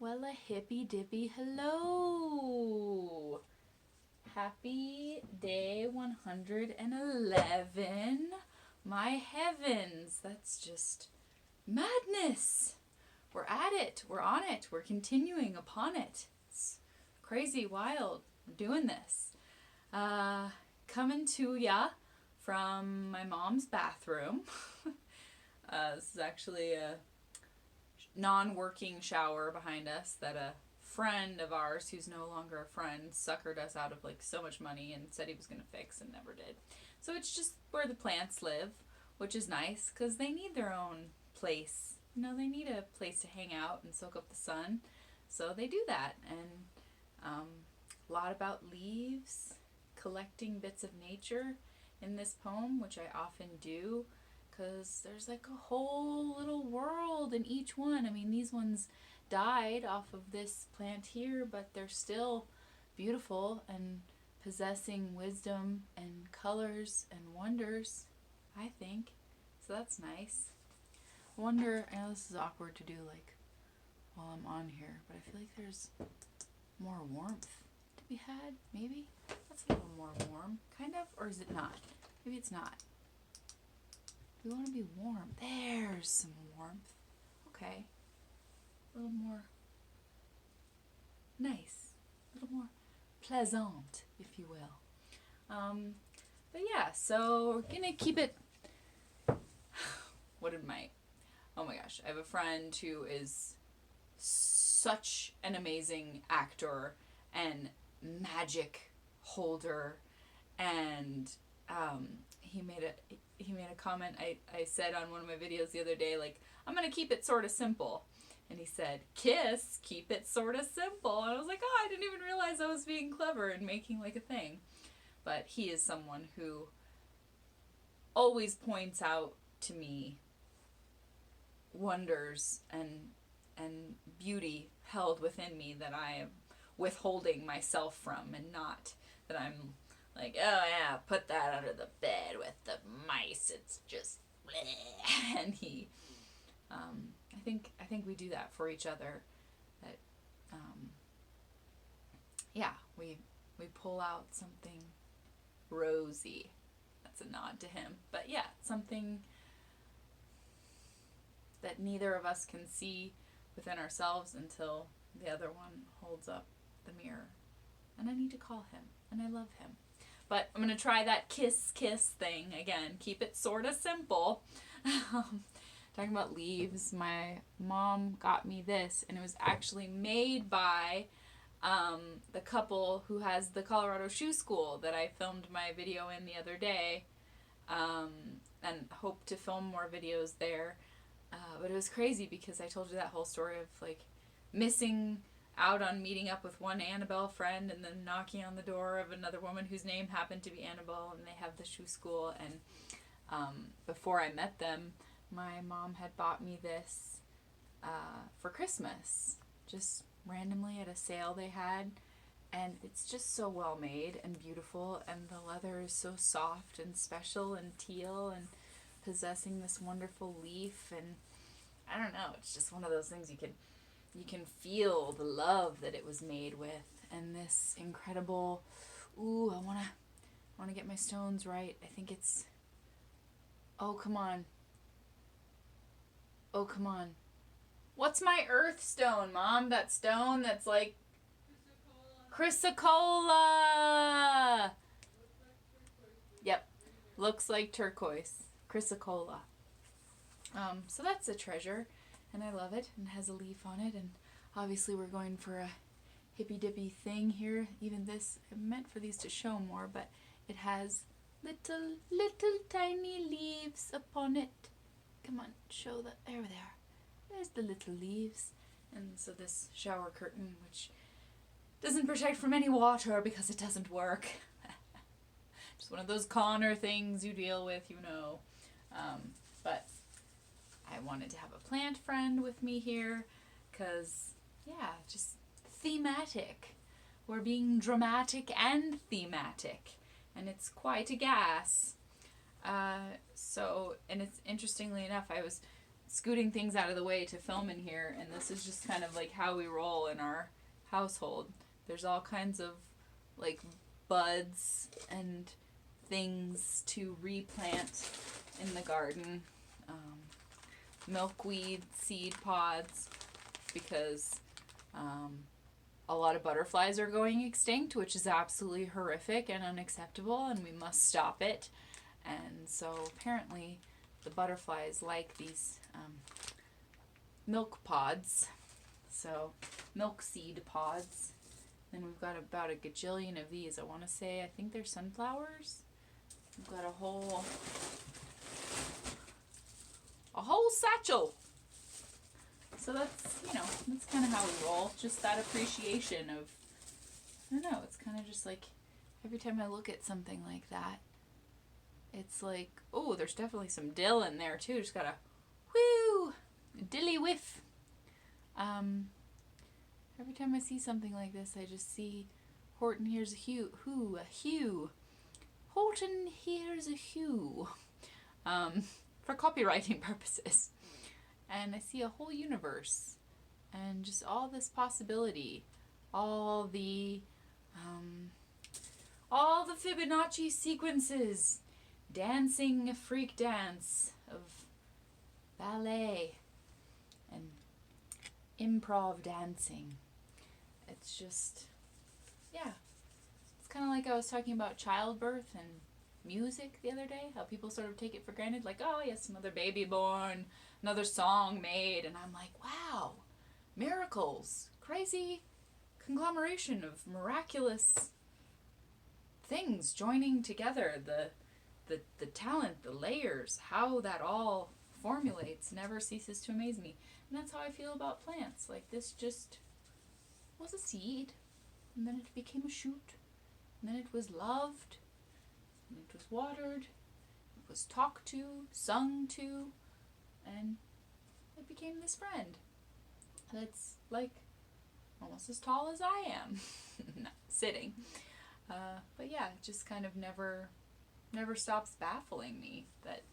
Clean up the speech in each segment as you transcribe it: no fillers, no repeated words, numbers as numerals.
Well, a hippy dippy hello! Happy day 111. My heavens, that's just madness! We're at it, we're on it, we're continuing upon it. It's crazy, wild, we're doing this. Coming to ya from my mom's bathroom. This is actually a non-working shower behind us that a friend of ours, who's no longer a friend, suckered us out of like so much money and said he was going to fix and never did. So it's just where the plants live, which is nice because they need their own place. They need a place to hang out and soak up the sun. So they do that. And a lot about leaves, collecting bits of nature in this poem, which I often do, because there's like a whole little world in each one. I mean, these ones died off of this plant here, but they're still beautiful and possessing wisdom and colors and wonders, I think. So that's nice. I wonder, I know this is awkward to do like while I'm on here, but I feel like there's more warmth to be had, maybe? That's a little more warm, kind of, or is it not? Maybe it's not. We want to be warm. There's some warmth. Okay. A little more nice. A little more pleasant, if you will. But yeah, so we're going to keep it... Oh my gosh. I have a friend who is such an amazing actor and magic holder, and he made a comment I said on one of my videos the other day, like, I'm gonna keep it sort of simple, and he said, Kiss, keep it sort of simple, and I was like, oh, I didn't even realize I was being clever and making like a thing. But he is someone who always points out to me wonders and beauty held within me that I am withholding myself from, and not that I'm like, oh yeah, put that under the bed with the mice, it's just bleh. And he, I think we do that for each other, that, yeah, we pull out something rosy. That's a nod to him. But yeah, something that neither of us can see within ourselves until the other one holds up the mirror. And I need to call him, and I love him. But I'm going to try that kiss thing again. Keep it sort of simple. Talking about leaves, my mom got me this, and it was actually made by the couple who has the Colorado Shoe School that I filmed my video in the other day, and hope to film more videos there. But it was crazy because I told you that whole story of like missing out on meeting up with one Annabelle friend and then knocking on the door of another woman whose name happened to be Annabelle, and they have the shoe school. And before I met them, my mom had bought me this for Christmas, just randomly at a sale they had. And it's just so well made and beautiful, and the leather is so soft and special and teal and possessing this wonderful leaf. And I don't know, it's just one of those things you can feel the love that it was made with, and this incredible, I want to get my stones right. I think it's, oh come on, what's my earth stone, Mom? That stone that's like chrysocolla. Yep, looks like turquoise. Chrysocolla. So that's a treasure, and I love it, and it has a leaf on it, and obviously we're going for a hippy dippy thing here. Even this, I meant for these to show more, but it has little tiny leaves upon it. Come on, show that. There they are. There's the little leaves. And so this shower curtain, which doesn't protect from any water because it doesn't work. Just one of those Connor things you deal with, But I wanted to have a plant friend with me here because, yeah, just thematic. We're being dramatic and thematic, and it's quite a gas. And it's interestingly enough, I was scooting things out of the way to film in here, and this is just kind of like how we roll in our household. There's all kinds of like buds and things to replant in the garden. Milkweed seed pods, because a lot of butterflies are going extinct, which is absolutely horrific and unacceptable, and we must stop it. And so apparently the butterflies like these milk pods, so milk seed pods. And we've got about a gajillion of these. I want to say, I think they're sunflowers. We've got a whole satchel. So that's, that's kind of how we roll. Just that appreciation of, I don't know, it's kind of just like every time I look at something like that, it's like, oh, there's definitely some dill in there too. Just gotta, dilly whiff. Every time I see something like this, I just see Horton hears a hue. Horton hears a hue. For copywriting purposes. And I see a whole universe. And just all this possibility. All the Fibonacci sequences. Dancing a freak dance of ballet. And improv dancing. It's just, yeah. It's kind of like I was talking about childbirth and music the other day, how people sort of take it for granted, like, oh yes, another baby born, another song made, and I'm like, wow, miracles, crazy conglomeration of miraculous things joining together, the talent, the layers, how that all formulates never ceases to amaze me. And that's how I feel about plants. Like, this just was a seed, and then it became a shoot, and then it was loved, and it was watered, it was talked to, sung to, and it became this friend that's like almost as tall as I am. Not sitting. But yeah, it just kind of never stops baffling me that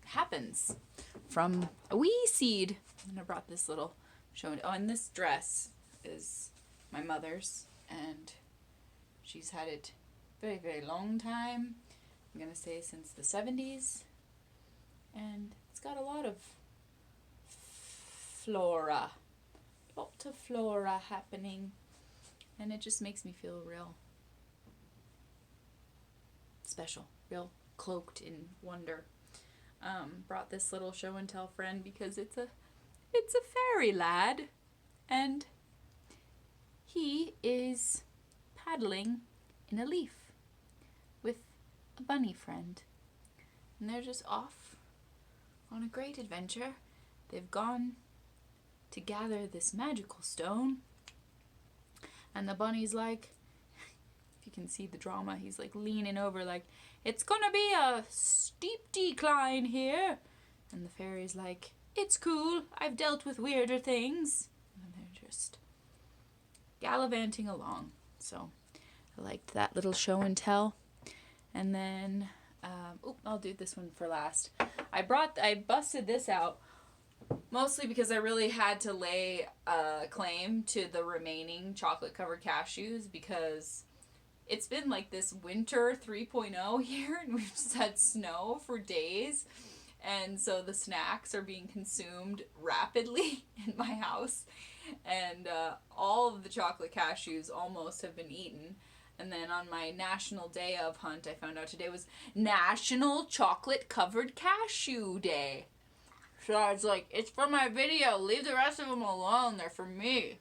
happens from a wee seed. And I brought this little show. Oh, and this dress is my mother's, and she's had it very, very long time. I'm going to say since the 70s. And it's got a lot of flora. Lot of flora happening. And it just makes me feel real special. Real cloaked in wonder. Brought this little show and tell friend because it's a fairy lad. And he is paddling in a leaf with a bunny friend. And they're just off on a great adventure. They've gone to gather this magical stone. And the bunny's like, if you can see the drama, he's like leaning over like, it's gonna be a steep decline here. And the fairy's like, it's cool, I've dealt with weirder things. And they're just gallivanting along. So I liked that little show and tell. And then, I'll do this one for last. I busted this out mostly because I really had to lay claim to the remaining chocolate covered cashews, because it's been like this winter 3.0 here, and we've just had snow for days. And so the snacks are being consumed rapidly in my house. And all of the chocolate cashews almost have been eaten. And then on my National Day of hunt, I found out today was National Chocolate Covered Cashew Day. So I was like, it's for my video. Leave the rest of them alone. They're for me.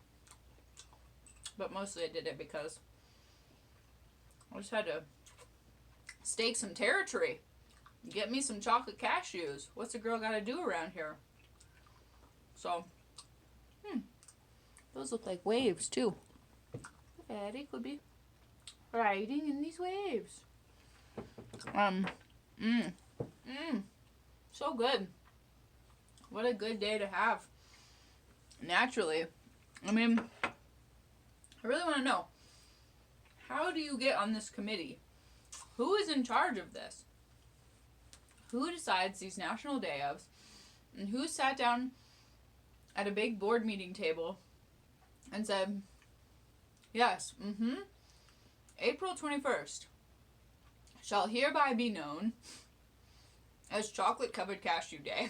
But mostly I did it because I just had to stake some territory. Get me some chocolate cashews. What's a girl got to do around here? So, those look like waves too. Eddie could be riding in these waves. So good. What a good day to have. Naturally. I mean, I really want to know, how do you get on this committee? Who is in charge of this? Who decides these National Day ofs? And who sat down at a big board meeting table and said, yes, April 21st shall hereby be known as Chocolate Covered Cashew Day.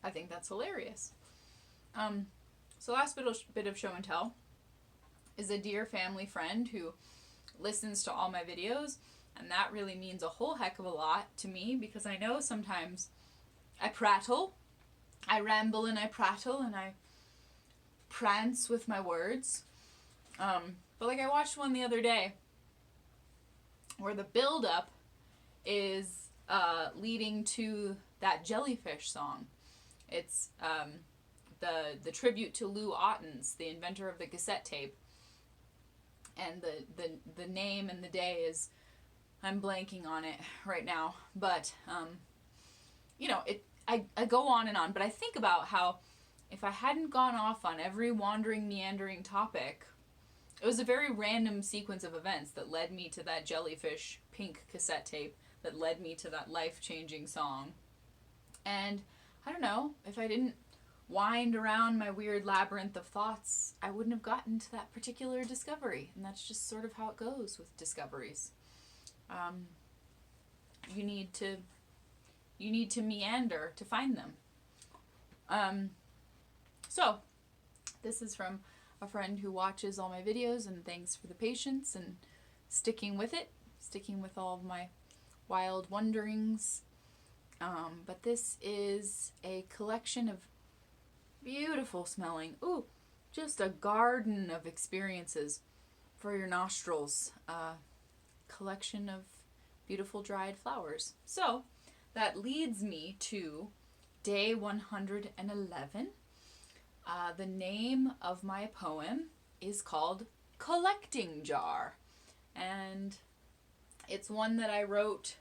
I think that's hilarious. So last bit of show and tell is a dear family friend who listens to all my videos, and that really means a whole heck of a lot to me, because I know sometimes I prattle, I ramble and I prattle and I prance with my words. But like I watched one the other day where the build-up is leading to that Jellyfish song. It's the tribute to Lou Ottens, the inventor of the cassette tape. And the name and the day is, I'm blanking on it right now, but you know, I go on and on, but I think about how if I hadn't gone off on every wandering, meandering topic, it was a very random sequence of events that led me to that Jellyfish pink cassette tape, that led me to that life-changing song. And I don't know, if I didn't wind around my weird labyrinth of thoughts, I wouldn't have gotten to that particular discovery. And that's just sort of how it goes with discoveries. You need to meander to find them. So this is from a friend who watches all my videos, and thanks for the patience and sticking with it, sticking with all of my wild wonderings. But this is a collection of beautiful smelling, just a garden of experiences for your nostrils. Collection of beautiful dried flowers. So that leads me to day 111. The name of my poem is called Collecting Jar, and it's one that I wrote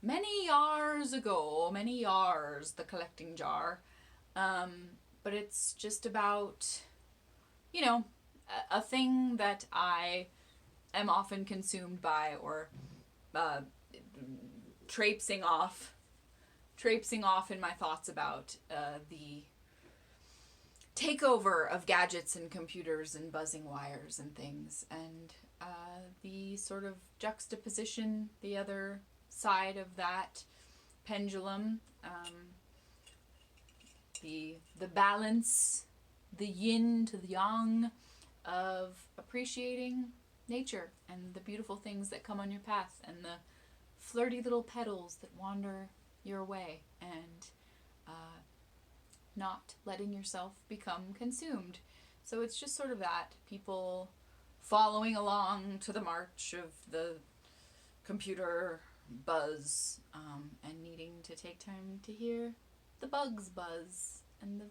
many years ago, the Collecting Jar. But it's just about, a thing that I am often consumed by, or traipsing off in my thoughts about the takeover of gadgets and computers and buzzing wires and things, and the sort of juxtaposition, the other side of that pendulum, the balance, the yin to the yang of appreciating nature and the beautiful things that come on your path, and the flirty little petals that wander your way, and not letting yourself become consumed. So it's just sort of that, people following along to the march of the computer buzz, and needing to take time to hear the bugs buzz and the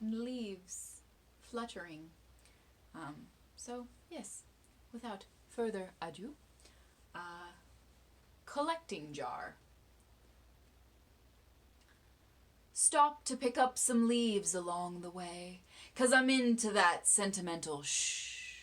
leaves fluttering. So yes, without further ado, Collecting Jar. Stop to pick up some leaves along the way, 'cause I'm into that sentimental shh.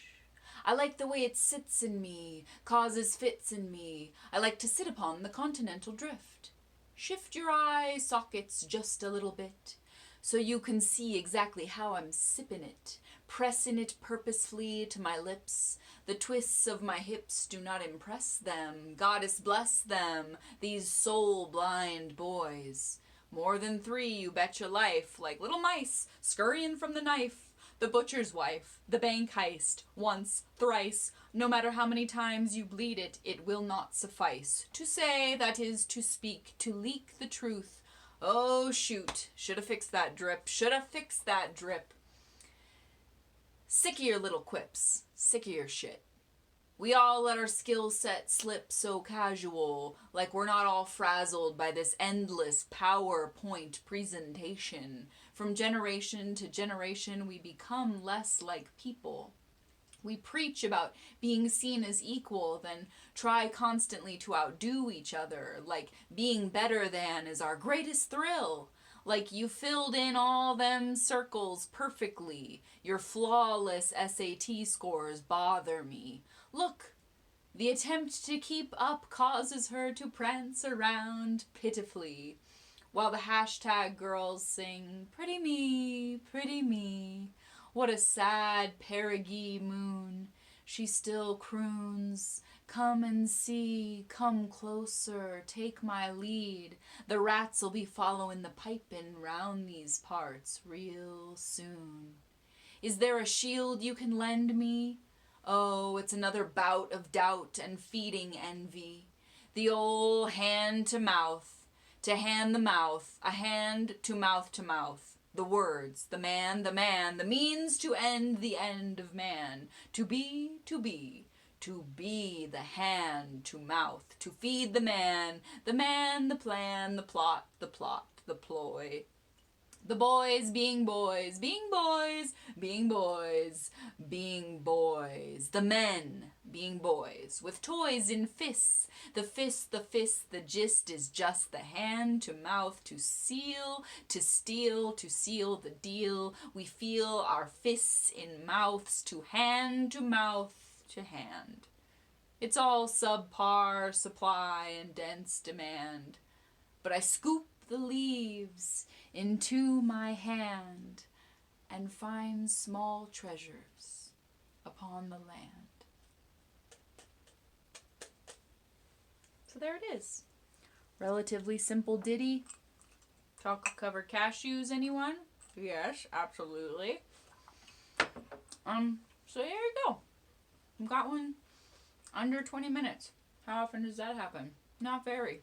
I like the way it sits in me, causes fits in me. I like to sit upon the continental drift. Shift your eye sockets just a little bit, so you can see exactly how I'm sipping it, pressing it purposefully to my lips. The twists of my hips do not impress them. Goddess bless them, these soul-blind boys. More than 3, you bet your life, like little mice scurrying from the knife. The butcher's wife, the bank heist, once, thrice. No matter how many times you bleed it, it will not suffice. To say, that is to speak, to leak the truth. Oh, shoot. Shoulda fixed that drip. Shoulda fixed that drip. Sick of your little quips. Sick of your shit. We all let our skill set slip so casual, like we're not all frazzled by this endless PowerPoint presentation. From generation to generation, we become less like people. We preach about being seen as equal, then try constantly to outdo each other, like being better than is our greatest thrill. Like you filled in all them circles perfectly. Your flawless SAT scores bother me. Look, the attempt to keep up causes her to prance around pitifully. while the hashtag girls sing, pretty me, pretty me. What a sad perigee moon. She still croons, come and see, come closer, take my lead. The rats'll be following the pipin' round these parts real soon. Is there a shield you can lend me? Oh, it's another bout of doubt and feeding envy. The old hand to hand the mouth, a hand to mouth. The words, the man, the means to end the end of man. To be, the hand to mouth, to feed the man, the plan, the plot, the ploy. The boys being boys, being boys, being boys, being boys. The men being boys, with toys in fists. The fist, the gist is just the hand to mouth, to seal, to steal, to seal the deal. We feel our fists in mouths, to hand to mouth, to hand. It's all subpar supply and dense demand. But I scoop the leaves into my hand and find small treasures upon the land. So there it is. Relatively simple ditty. Chocolate covered cashews, anyone? Yes, absolutely. So there you go. I've got one under 20 minutes. How often does that happen? Not very.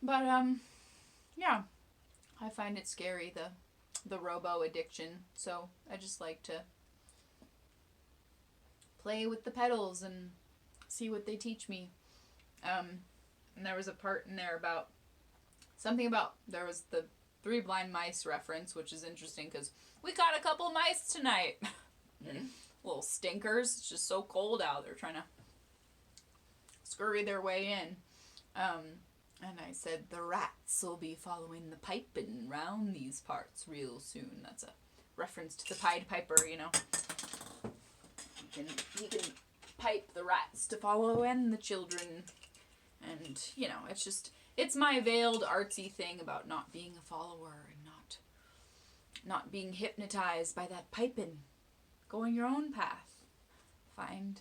But yeah, I find it scary, the robo addiction. So I just like to play with the pedals and see what they teach me. And there was a part in there about there was the Three Blind Mice reference, which is interesting because we caught a couple mice tonight. Little stinkers. It's just so cold out. They're trying to scurry their way in. And I said, the rats will be following the pipin' round these parts real soon. That's a reference to the Pied Piper, you know. He can pipe the rats to follow and the children. And, you know, it's my veiled artsy thing about not being a follower and not being hypnotized by that pipin'. Going your own path. Find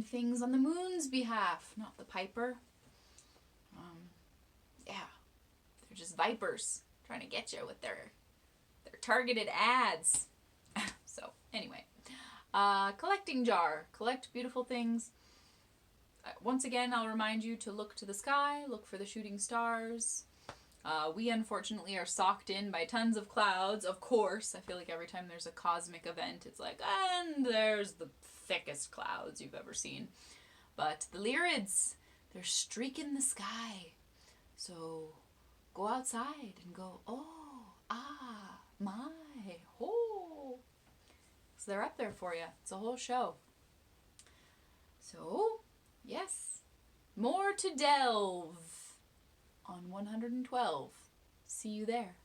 things on the moon's behalf, not the piper. Yeah, they're just vipers trying to get you with their targeted ads. So anyway, collecting jar, collect beautiful things. Once again, I'll remind you to look to the sky, look for the shooting stars. We unfortunately are socked in by tons of clouds. Of course, I feel like every time there's a cosmic event, it's like, and there's the thickest clouds you've ever seen. But the Lyrids, they're streaking the sky. So go outside and go, oh, ah, my, oh. So they're up there for you. It's a whole show. So, yes, more to delve on 112. See you there.